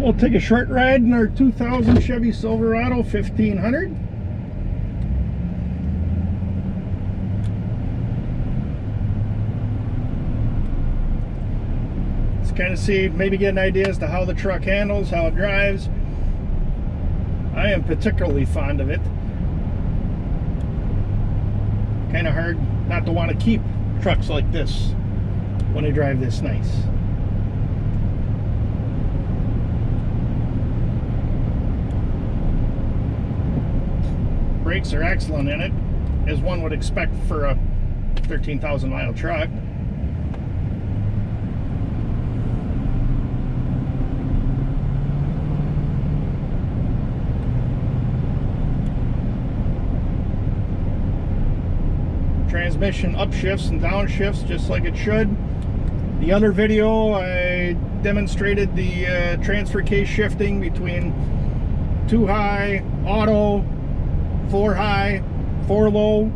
We'll take a short ride in our 2000 Chevy Silverado 1500. Let's kind of see, maybe get an idea as to how the truck handles, how it drives. I am particularly fond of it. Kind of hard not to want to keep trucks like this when they drive this nice. Brakes are excellent in it, as one would expect for a 13,000 mile truck. Transmission upshifts and downshifts just like it should. The other video I demonstrated the transfer case shifting between 2 high, auto, 4 high, 4 low.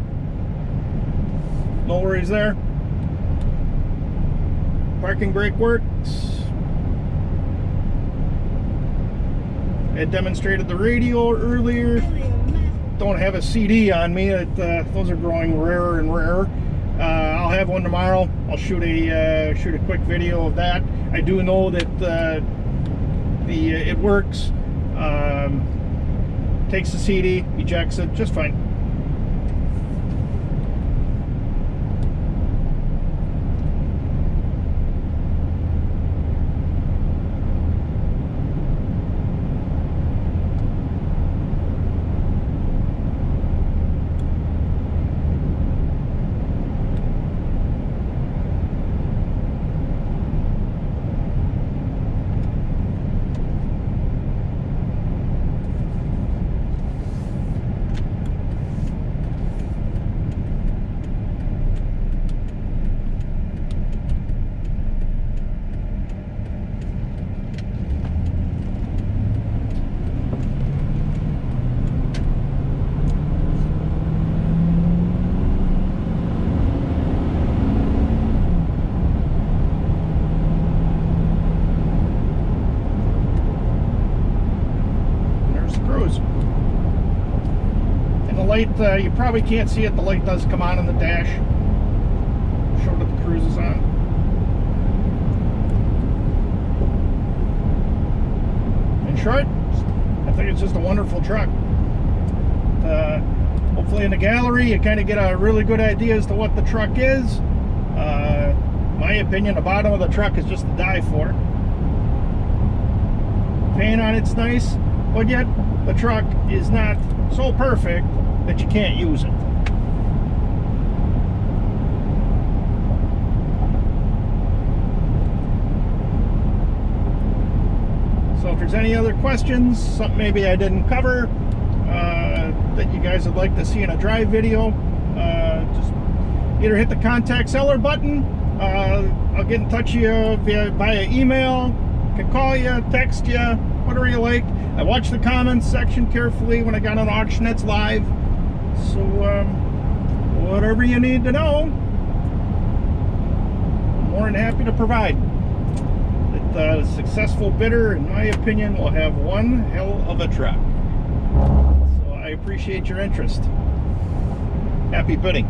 No worries there. Parking brake works. I demonstrated the radio earlier. Don't have a CD on me. Those are growing rarer and rarer. I'll have one tomorrow. I'll shoot a quick video of that. I do know that it works. Takes the CD, ejects it, just fine. And the light, you probably can't see it, the light does come on in the dash. Show that the cruise is on. In short, I think it's just a wonderful truck. Hopefully in the gallery you kind of get a really good idea as to what the truck is. My opinion, the bottom of the truck is just to die for. Paint on it's nice, but yet the truck is not so perfect that you can't use it. So if there's any other questions, something maybe I didn't cover, that you guys would like to see in a drive video, just either hit the contact seller button. I'll get in touch with you via email, can call you, text you, whatever you like. I watch the comments section carefully when I got on auction that's live. So whatever you need to know, I'm more than happy to provide. The successful bidder, in my opinion, will have one hell of a truck. So I appreciate your interest. Happy bidding.